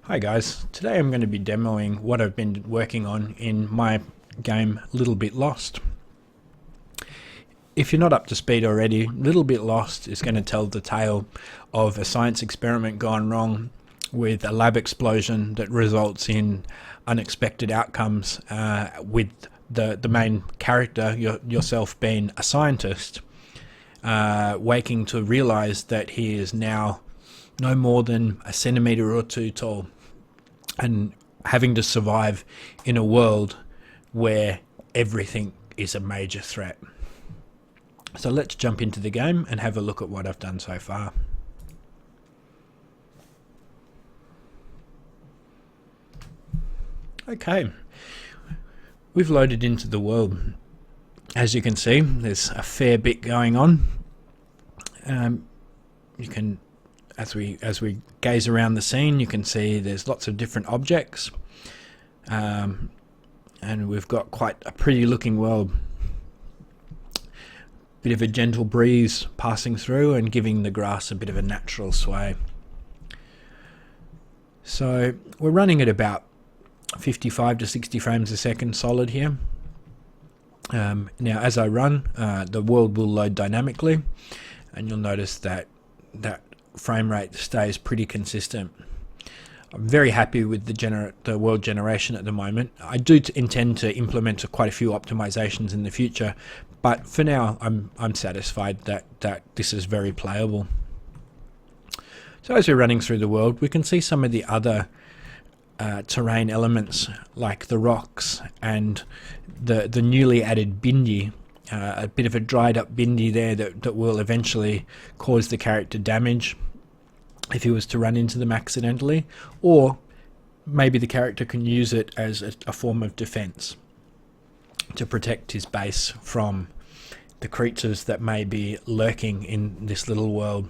Hi guys, today I'm going to be demoing what I've been working on in my game Little Bit Lost. If you're not up to speed already, Little Bit Lost is going to tell the tale of a science experiment gone wrong with a lab explosion that results in unexpected outcomes, with the main character, yourself, being a scientist, waking to realize that he is now no more than a centimeter or two tall, and having to survive in a world where everything is a major threat. So let's jump into the game and have a look at what I've done so far. Okay, we've loaded into the world. As you can see, there's a fair bit going on. You can As we gaze around the scene, you can see there's lots of different objects, and we've got quite a pretty looking world. Bit of a gentle breeze passing through and giving the grass a bit of a natural sway. So we're running at about 55 to 60 frames a second solid here. Now as I run, the world will load dynamically, and you'll notice that frame rate stays pretty consistent. I'm very happy with the world generation at the moment. I do intend to implement quite a few optimizations in the future, but for now I'm satisfied that this is very playable. So as we're running through the world, we can see some of the other terrain elements like the rocks and the newly added bindi. A bit of a dried up bindi there that will eventually cause the character damage if he was to run into them accidentally, or maybe the character can use it as a form of defense to protect his base from the creatures that may be lurking in this little world.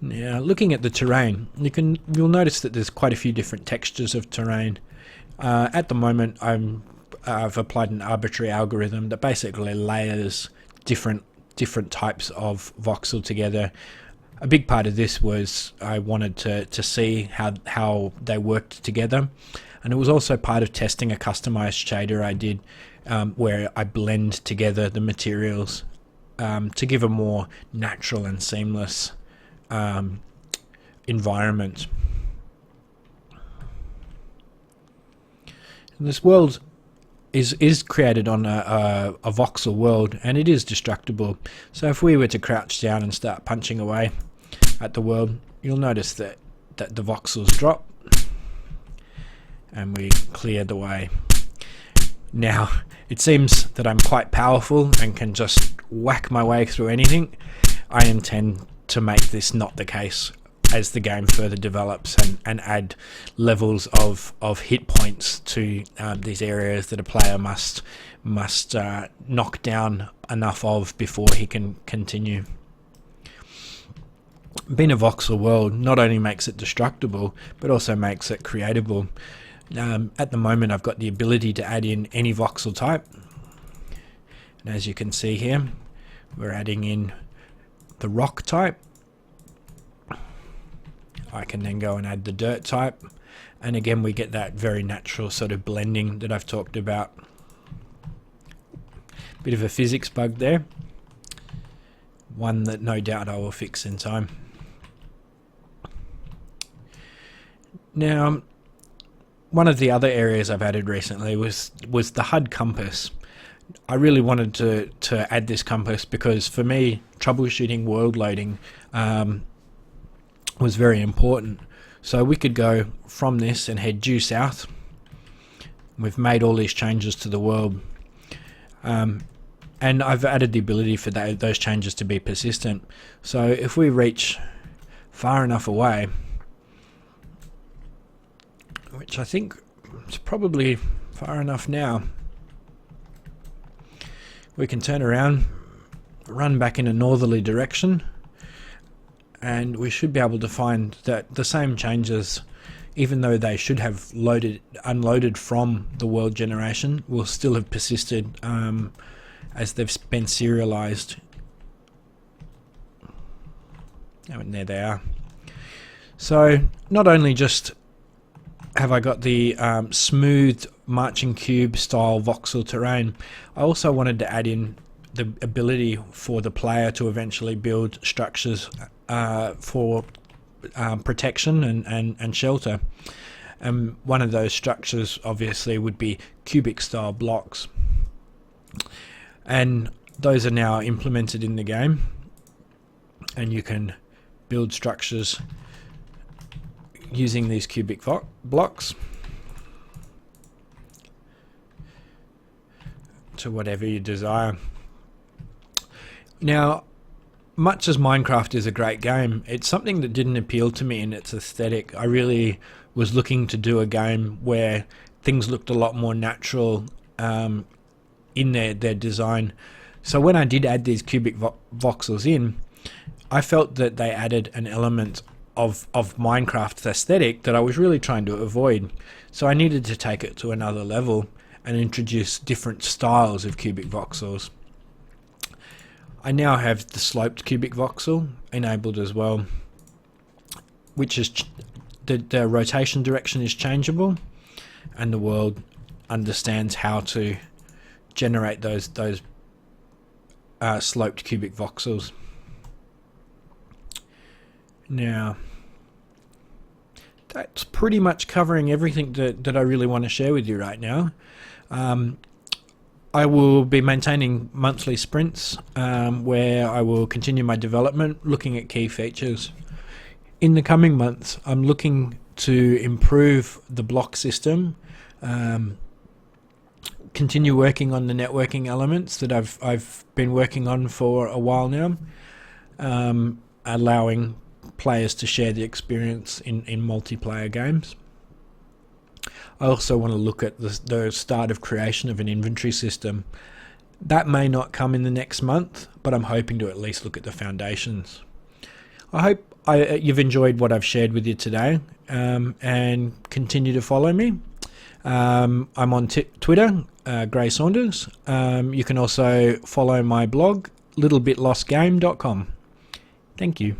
Now, looking at the terrain, you'll notice that there's quite a few different textures of terrain. At the moment, I've applied an arbitrary algorithm that basically layers different types of voxel together. A big part of this was I wanted to see how they worked together, and it was also part of testing a customized shader I did, where I blend together the materials to give a more natural and seamless environment. And this world is created on a voxel world, and it is destructible. So if we were to crouch down and start punching away at the world, you'll notice that the voxels drop and we clear the way. Now it seems that I'm quite powerful and can just whack my way through anything. I intend to make this not the case as the game further develops, and add levels of hit points to these areas that a player must knock down enough of before he can continue. Being a voxel world not only makes it destructible, but also makes it creatable. At the moment I've got the ability to add in any voxel type, and as you can see here, we're adding in the rock type. I can then go and add the dirt type, and again we get that very natural sort of blending that I've talked about. Bit of a physics bug there, one that no doubt I will fix in time. Now, one of the other areas I've added recently was the HUD compass. I really wanted to add this compass because for me, troubleshooting world loading was very important. So we could go from this and head due south. We've made all these changes to the world, and I've added the ability for those changes to be persistent. So if we reach far enough away, which I think is probably far enough now, we can turn around, run back in a northerly direction, and we should be able to find that the same changes, even though they should have unloaded from the world generation, will still have persisted as they've been serialized. Oh, and there they are. So not only just have I got the smooth marching cube style voxel terrain, I also wanted to add in the ability for the player to eventually build structures for protection and shelter. And one of those structures obviously would be cubic style blocks, and those are now implemented in the game, and you can build structures using these cubic blocks to whatever you desire. Now, much as Minecraft is a great game, it's something that didn't appeal to me in its aesthetic. I really was looking to do a game where things looked a lot more natural in their design. So when I did add these cubic voxels in, I felt that they added an element of Minecraft's aesthetic that I was really trying to avoid. So I needed to take it to another level and introduce different styles of cubic voxels. I now have the sloped cubic voxel enabled as well, which is the rotation direction is changeable, and the world understands how to generate those sloped cubic voxels. Now, that's pretty much covering everything that I really want to share with you right now. I will be maintaining monthly sprints where I will continue my development, looking at key features. In the coming months, I'm looking to improve the block system, continue working on the networking elements that I've been working on for a while now, allowing players to share the experience in multiplayer games. I also want to look at the start of creation of an inventory system. That may not come in the next month, but I'm hoping to at least look at the foundations. I hope you've enjoyed what I've shared with you today, and continue to follow me. I'm on Twitter, Gray Saunders. You can also follow my blog, littlebitlostgame.com. Thank you.